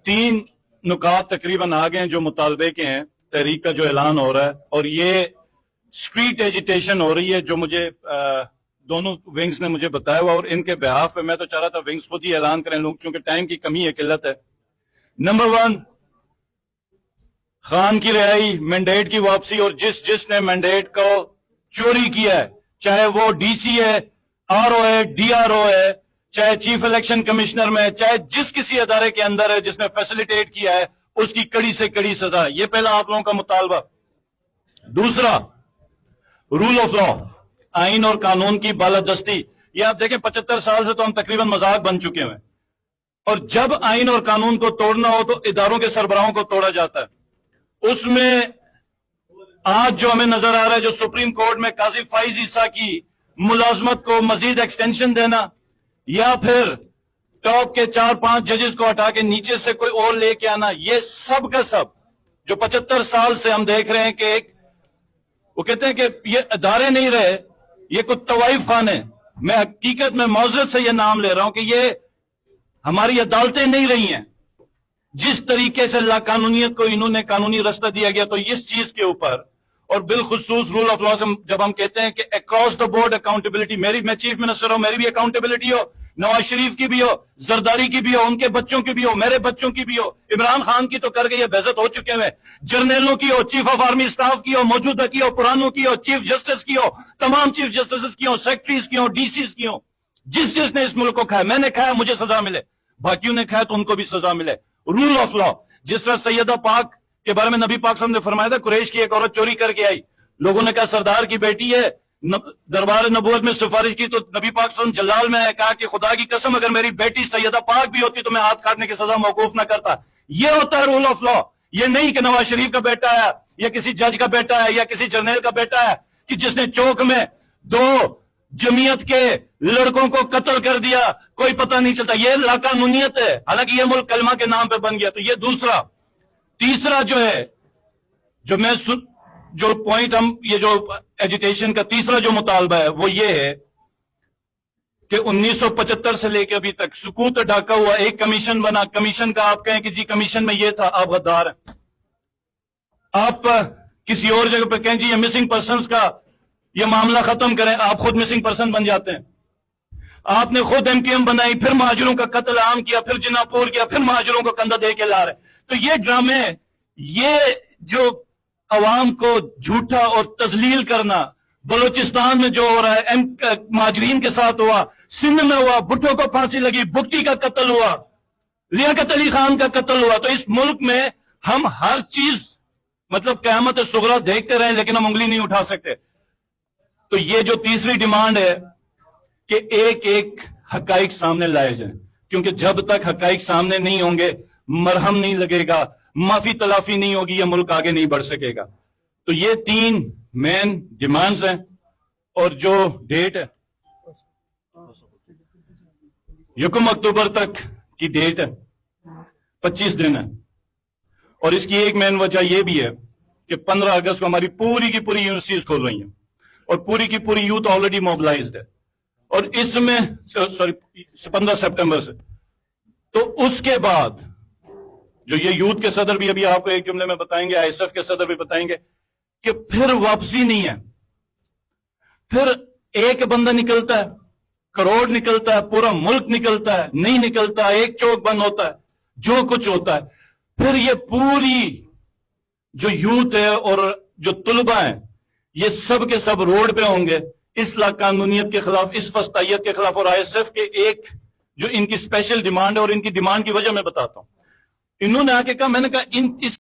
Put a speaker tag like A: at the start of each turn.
A: तीन नुकात तकरीबन आ गए हैं जो मुतालबे के हैं, तहरीक का जो ऐलान हो रहा है, और ये स्ट्रीट एजिटेशन हो रही है जो मुझे दोनों विंग्स ने मुझे बताया हुआ, और इनके बिहाफ पे मैं तो चाह रहा था विंग्स खुद ही ऐलान करें लोग, चूंकि टाइम की कमी है, किल्लत है। नंबर 1, खान की रिहाई, मैंडेट की वापसी, और जिसने मैंडेट को चोरी किया है, चाहे वो डीसी है, आरओ है, डीआरओ है, चाहे चीफ इलेक्शन कमिश्नर में, चाहे जिस किसी अदारे के अंदर है जिसने फैसिलिटेट किया है, उसकी कड़ी से कड़ी सजा। ये पहला आप लोगों का मुतालबा। दूसरा, रूल ऑफ लॉ, आइन और कानून की बालादस्ती। ये आप देखें 75 साल से तो हम तकरीबन मजाक बन चुके हैं, और जब आइन और कानून को तोड़ना हो तो इदारों के सरबराहों को तोड़ा जाता है। उसमें आज जो हमें नजर आ रहा है, जो सुप्रीम कोर्ट में काजी फाइज ईसा की मुलाजमत को मजीद एक्सटेंशन देना, या फिर टॉप के 4-5 जजेस को हटा के नीचे से कोई और लेके आना, ये सब का सब जो 75 साल से हम देख रहे हैं कि एक, वो कहते हैं कि ये अदारे नहीं रहे, ये कुछ तवाइफ खाने। मैं हकीकत में मौजूद से ये नाम ले रहा हूं कि ये हमारी अदालतें नहीं रही हैं। जिस तरीके से लाकानूनियत को इन्होंने कानूनी रास्ता दिया गया, तो इस चीज के ऊपर, और बिलखुसूस रूल ऑफ लॉ से जब हम कहते हैं कि अक्रॉस द बोर्ड अकाउंटेबिलिटी, मैं चीफ मिनिस्टर हूं, मेरी भी अकाउंटेबिलिटी हो, नवाज शरीफ की भी हो, जरदारी की भी हो, उनके बच्चों की भी हो, मेरे बच्चों की भी हो, इमरान खान की तो कर गई है, बेइज्जत हो चुके हैं, जर्नलों की हो, चीफ ऑफ आर्मी स्टाफ की हो, मौजूदा की हो, पुरानों की हो, चीफ जस्टिस की हो, तमाम चीफ जस्टिस की हो, सेक्रेटरीज की हो, डीसीज की हो, जिसने इस मुल्क को खाया, मैंने खाया मुझे सजा मिले, बाकियों ने खाया तो उनको भी सजा मिले। रूल ऑफ लॉ, जिस तरह सैयदा पाक के बारे में नबी पाक साहब ने फरमाया था, कुरैश की एक औरत चोरी करके आई, लोगों ने कहा सरदार की बेटी है, दरबार नबूवत में सिफारिश की, तो नबी पाक सल्लल्लाहु अलैहि वसल्लम जलाल में आए, कहा कि खुदा की कसम अगर मेरी बेटी सैयदा पाक भी होती तो मैं हाथ काटने की सजा मौकूफ न करता। ये होता है रूल ऑफ लॉ। ये नहीं कि नवाज शरीफ का बेटा है, या किसी जज का बेटा है, या किसी जर्नल का बेटा है कि जिसने चौक में 2 जमीयत के लड़कों को कत्ल कर दिया, कोई पता नहीं चलता। ये लाकानूनियत है, हालांकि ये मुल्क कलमा के नाम पे बन गया। तो ये दूसरा। तीसरा जो है, जो पॉइंट हम, ये जो एजुटेशन का तीसरा जो मुतालबा है वो ये है कि 1975 से लेकर अभी तक सुकूत ढाका हुआ एक कमीशन बना। कमीशन का आप कहें कि जी कमीशन में ये था, आप गद्दार हैं। आप किसी और जगह पर कहें जी ये मिसिंग पर्संस का ये मामला खत्म करें, आप खुद मिसिंग पर्सन बन जाते हैं। आपने खुद एमकेएम बनाई, फिर महाजरों का कत्ल आम किया, फिर जिनापुर किया, फिर महाजरों को कंधा दे के ला रहे। तो ये ड्रामे, ये जो अवाम को झूठा और तजलील करना, बलूचिस्तान में जो हो रहा है, महाजरीन के साथ हुआ, सिंध में हुआ, भुट्टो को फांसी लगी, बुक्टी का कत्ल हुआ, लियाकत अली खान का कत्ल हुआ। तो इस मुल्क में हम हर चीज मतलब क़यामत सुगरा देखते रहे, लेकिन हम उंगली नहीं उठा सकते। तो ये जो तीसरी डिमांड है कि एक एक हकाइक सामने लाए जाए, क्योंकि जब तक हकाइक सामने नहीं होंगे, मरहम नहीं लगेगा, माफी तलाफी नहीं होगी, यह मुल्क आगे नहीं बढ़ सकेगा। तो ये 3 मेन डिमांड्स हैं। और जो डेट है 1 अक्टूबर तक की डेट है, 25 दिन है। और इसकी एक मेन वजह यह भी है कि 15 अगस्त को हमारी पूरी की पूरी यूनिवर्सिटीज खोल रही हैं, और पूरी की पूरी यूथ ऑलरेडी मोबिलाइज्ड है। और इसमें 15 सितंबर से, तो उसके बाद जो ये यूथ के सदर भी अभी आपको एक जुमले में बताएंगे, आईएसएफ के सदर भी बताएंगे कि फिर वापसी नहीं है। फिर एक बंदा निकलता है, करोड़ निकलता है, पूरा मुल्क निकलता है, नहीं निकलता, एक चौक बंद होता है, जो कुछ होता है। फिर ये पूरी जो यूथ है और जो तुलबा है, ये सब के सब रोड पे होंगे इस लाकानूनियत के खिलाफ, इस फस्तायत के खिलाफ। और आईएसएफ के एक जो इनकी स्पेशल डिमांड है, और इनकी डिमांड की वजह मैं बताता हूं। इन्होंने आके कहा, मैंने कहा इस